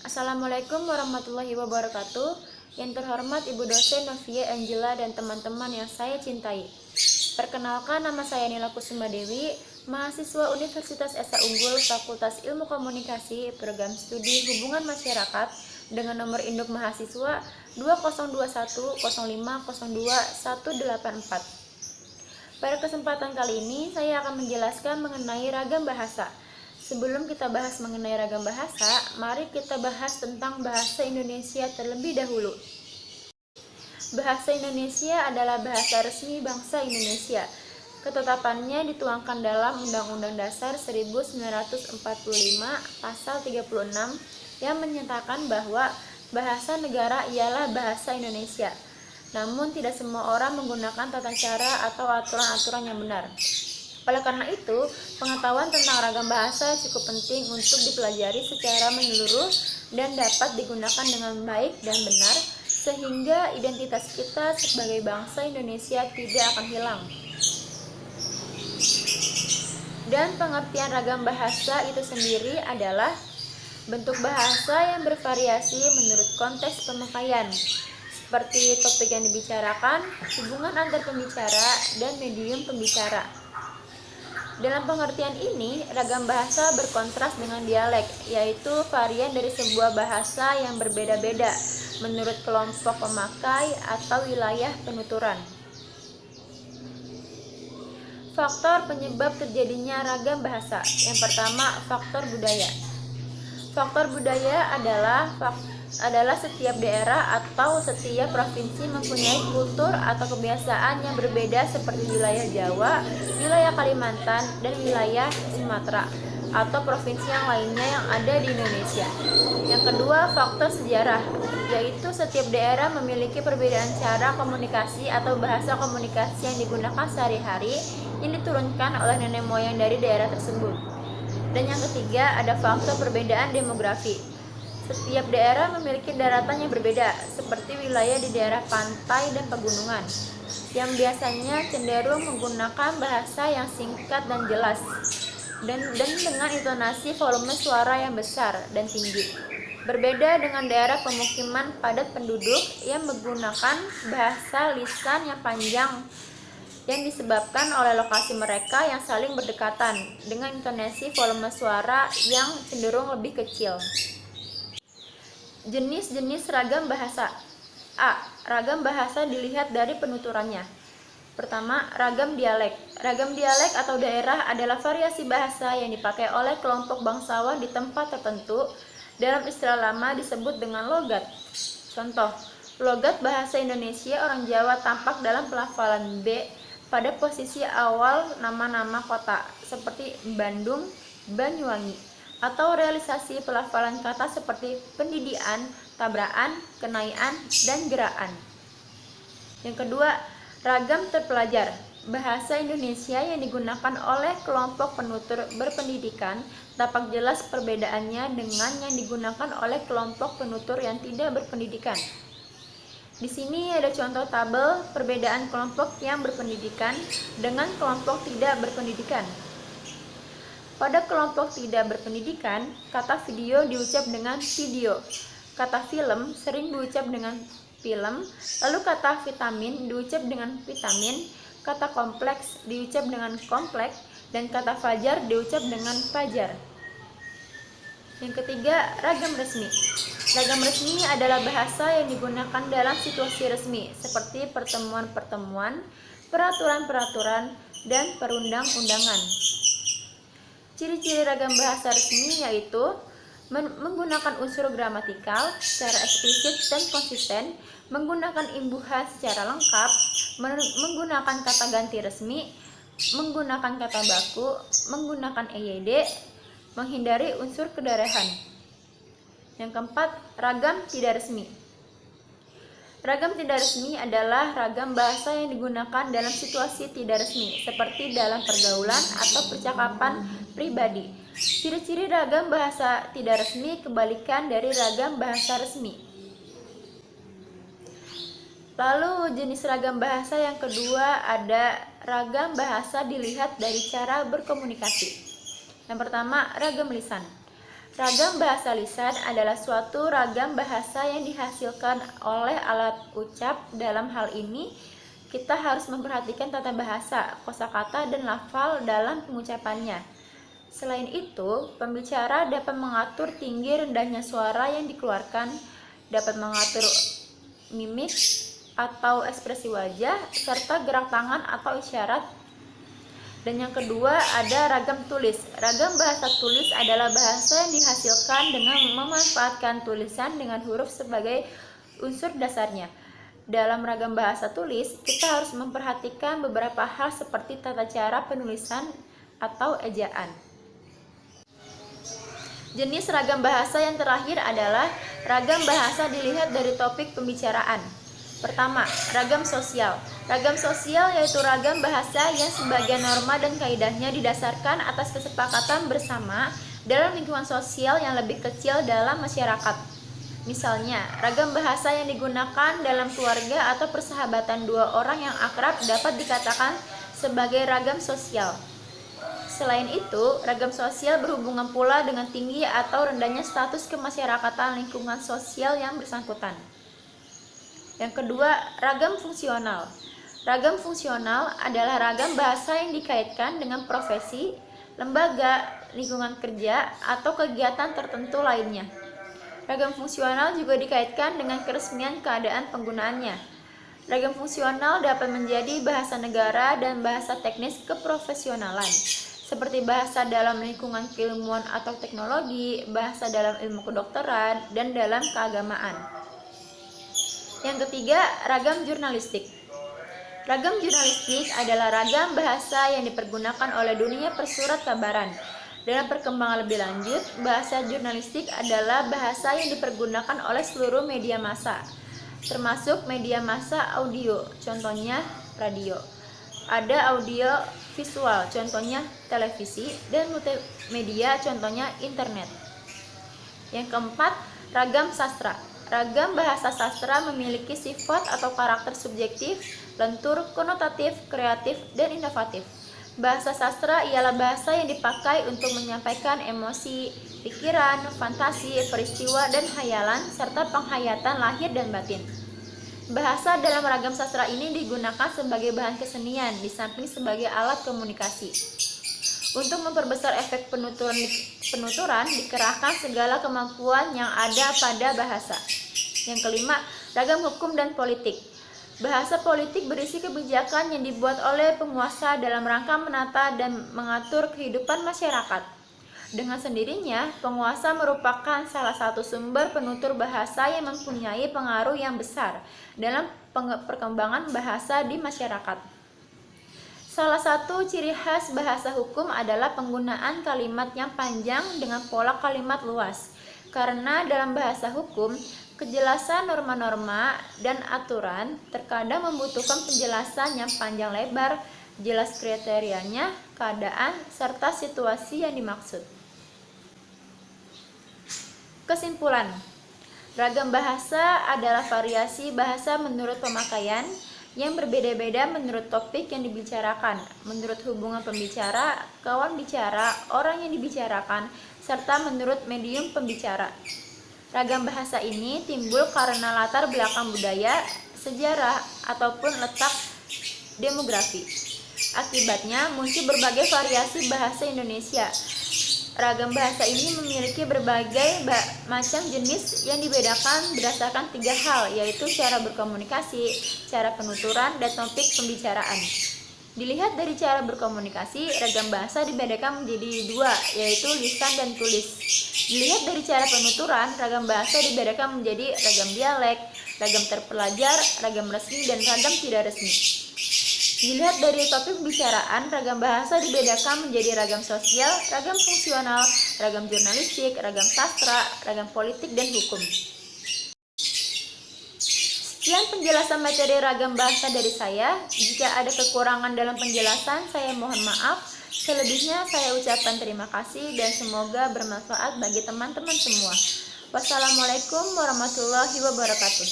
Assalamualaikum warahmatullahi wabarakatuh. Yang terhormat Ibu dosen Novia Angela dan teman-teman yang saya cintai. Perkenalkan, nama saya Nila Kusuma Dewi, mahasiswa Universitas Esa Unggul, Fakultas Ilmu Komunikasi, Program Studi Hubungan Masyarakat dengan nomor induk mahasiswa 202105021184. Pada kesempatan kali ini, saya akan menjelaskan mengenai ragam bahasa. Sebelum kita bahas mengenai ragam bahasa, mari kita bahas tentang bahasa Indonesia terlebih dahulu. Bahasa Indonesia adalah bahasa resmi bangsa Indonesia. Ketetapannya dituangkan dalam Undang-Undang Dasar 1945 Pasal 36 yang menyatakan bahwa bahasa negara ialah bahasa Indonesia. Namun tidak semua orang menggunakan tata cara atau aturan-aturan yang benar. Oleh karena itu, pengetahuan tentang ragam bahasa cukup penting untuk dipelajari secara menyeluruh dan dapat digunakan dengan baik dan benar, sehingga identitas kita sebagai bangsa Indonesia tidak akan hilang. Dan pengertian ragam bahasa itu sendiri adalah bentuk bahasa yang bervariasi menurut konteks pemakaian, seperti topik yang dibicarakan, hubungan antar pembicara, dan medium pembicara. Dalam pengertian ini, ragam bahasa berkontras dengan dialek, yaitu varian dari sebuah bahasa yang berbeda-beda menurut kelompok pemakai atau wilayah penuturan. Faktor penyebab terjadinya ragam bahasa. Yang pertama, faktor budaya. Faktor budaya adalah setiap daerah atau setiap provinsi mempunyai kultur atau kebiasaan yang berbeda seperti wilayah Jawa, wilayah Kalimantan, dan wilayah Sumatera atau provinsi yang lainnya yang ada di Indonesia. Yang kedua, faktor sejarah, yaitu setiap daerah memiliki perbedaan cara komunikasi atau bahasa komunikasi yang digunakan sehari-hari yang diturunkan oleh nenek moyang dari daerah tersebut. Dan yang ketiga, ada faktor perbedaan demografi. Setiap daerah memiliki daratan yang berbeda, seperti wilayah di daerah pantai dan pegunungan, yang biasanya cenderung menggunakan bahasa yang singkat dan jelas, dan dengan intonasi volume suara yang besar dan tinggi. Berbeda dengan daerah pemukiman padat penduduk yang menggunakan bahasa lisan yang panjang, yang disebabkan oleh lokasi mereka yang saling berdekatan, dengan intonasi volume suara yang cenderung lebih kecil. Jenis-jenis ragam bahasa. A. Ragam bahasa dilihat dari penuturannya. Pertama, ragam dialek. Ragam dialek atau daerah adalah variasi bahasa yang dipakai oleh kelompok bangsawan di tempat tertentu. Dalam istilah lama disebut dengan logat. Contoh, logat bahasa Indonesia orang Jawa tampak dalam pelafalan B pada posisi awal nama-nama kota, seperti Bandung, Banyuwangi, atau realisasi pelafalan kata seperti pendidikan, tabraan, kenaian, dan geraan. Yang kedua, ragam terpelajar. Bahasa Indonesia yang digunakan oleh kelompok penutur berpendidikan tampak jelas perbedaannya dengan yang digunakan oleh kelompok penutur yang tidak berpendidikan. Di sini ada contoh tabel perbedaan kelompok yang berpendidikan dengan kelompok tidak berpendidikan. Pada kelompok tidak berpendidikan, kata video diucap dengan video, kata film sering diucap dengan film, lalu kata vitamin diucap dengan vitamin, kata kompleks diucap dengan kompleks, dan kata fajar diucap dengan fajar. Yang ketiga, ragam resmi. Ragam resmi adalah bahasa yang digunakan dalam situasi resmi, seperti pertemuan-pertemuan, peraturan-peraturan, dan perundang-undangan. Ciri-ciri ragam bahasa resmi yaitu menggunakan unsur gramatikal secara eksplisit dan konsisten, menggunakan imbuhan secara lengkap, menggunakan kata ganti resmi, menggunakan kata baku, menggunakan EYD, menghindari unsur kedaerahan. Yang keempat, ragam tidak resmi. Ragam tidak resmi adalah ragam bahasa yang digunakan dalam situasi tidak resmi, seperti dalam pergaulan atau percakapan pribadi. Ciri-ciri ragam bahasa tidak resmi kebalikan dari ragam bahasa resmi. Lalu jenis ragam bahasa yang kedua ada ragam bahasa dilihat dari cara berkomunikasi. Yang pertama, ragam lisan. Ragam bahasa lisan adalah suatu ragam bahasa yang dihasilkan oleh alat ucap. Dalam hal ini, kita harus memperhatikan tata bahasa, kosakata, dan lafal dalam pengucapannya. Selain itu, pembicara dapat mengatur tinggi rendahnya suara yang dikeluarkan, dapat mengatur mimik atau ekspresi wajah, serta gerak tangan atau isyarat. Dan yang kedua ada ragam tulis. Ragam bahasa tulis adalah bahasa yang dihasilkan dengan memanfaatkan tulisan dengan huruf sebagai unsur dasarnya. Dalam ragam bahasa tulis, kita harus memperhatikan beberapa hal seperti tata cara penulisan atau ejaan. Jenis ragam bahasa yang terakhir adalah ragam bahasa dilihat dari topik pembicaraan. Pertama, ragam sosial. Ragam sosial yaitu ragam bahasa yang sebagian norma dan kaidahnya didasarkan atas kesepakatan bersama dalam lingkungan sosial yang lebih kecil dalam masyarakat. Misalnya, ragam bahasa yang digunakan dalam keluarga atau persahabatan dua orang yang akrab dapat dikatakan sebagai ragam sosial. Selain itu, ragam sosial berhubungan pula dengan tinggi atau rendahnya status kemasyarakatan lingkungan sosial yang bersangkutan. Yang kedua, ragam fungsional. Ragam fungsional adalah ragam bahasa yang dikaitkan dengan profesi, lembaga, lingkungan kerja, atau kegiatan tertentu lainnya. Ragam fungsional juga dikaitkan dengan keresmian keadaan penggunaannya. Ragam fungsional dapat menjadi bahasa negara dan bahasa teknis keprofesionalan, seperti bahasa dalam lingkungan keilmuan atau teknologi, bahasa dalam ilmu kedokteran, dan dalam keagamaan. Yang ketiga, ragam jurnalistik. Ragam jurnalistik adalah ragam bahasa yang dipergunakan oleh dunia persurat kabaran. Dalam perkembangan lebih lanjut, bahasa jurnalistik adalah bahasa yang dipergunakan oleh seluruh media massa, termasuk media massa audio, contohnya radio. Ada audio visual, contohnya televisi, dan multimedia, contohnya internet. Yang keempat, ragam sastra. Ragam bahasa sastra memiliki sifat atau karakter subjektif, lentur, konotatif, kreatif, dan inovatif. Bahasa sastra ialah bahasa yang dipakai untuk menyampaikan emosi, pikiran, fantasi, peristiwa, dan hayalan, serta penghayatan lahir dan batin. Bahasa dalam ragam sastra ini digunakan sebagai bahan kesenian, di samping sebagai alat komunikasi. Untuk memperbesar efek penuturan, dikerahkan segala kemampuan yang ada pada bahasa. Yang kelima, ragam hukum dan politik. Bahasa politik berisi kebijakan yang dibuat oleh penguasa dalam rangka menata dan mengatur kehidupan masyarakat. Dengan sendirinya, penguasa merupakan salah satu sumber penutur bahasa yang mempunyai pengaruh yang besar dalam perkembangan bahasa di masyarakat. Salah satu ciri khas bahasa hukum adalah penggunaan kalimat yang panjang dengan pola kalimat luas. Karena dalam bahasa hukum, kejelasan norma-norma dan aturan terkadang membutuhkan penjelasan yang panjang lebar, jelas kriterianya, keadaan, serta situasi yang dimaksud. Kesimpulan, ragam bahasa adalah variasi bahasa menurut pemakaian yang berbeda-beda menurut topik yang dibicarakan, menurut hubungan pembicara, kawan bicara, orang yang dibicarakan, serta menurut medium pembicara. Ragam bahasa ini timbul karena latar belakang budaya, sejarah, ataupun letak demografi. Akibatnya muncul berbagai variasi bahasa Indonesia. Ragam bahasa ini memiliki berbagai macam jenis yang dibedakan berdasarkan 3 hal, yaitu cara berkomunikasi, cara penuturan, dan topik pembicaraan. Dilihat dari cara berkomunikasi, ragam bahasa dibedakan menjadi 2, yaitu lisan dan tulis. Dilihat dari cara penuturan, ragam bahasa dibedakan menjadi ragam dialek, ragam terpelajar, ragam resmi, dan ragam tidak resmi. Dilihat dari topik pembicaraan, ragam bahasa dibedakan menjadi ragam sosial, ragam fungsional, ragam jurnalistik, ragam sastra, ragam politik, dan hukum. Sekian penjelasan materi ragam bahasa dari saya. Jika ada kekurangan dalam penjelasan, saya mohon maaf. Selebihnya saya ucapkan terima kasih dan semoga bermanfaat bagi teman-teman semua. Wassalamualaikum warahmatullahi wabarakatuh.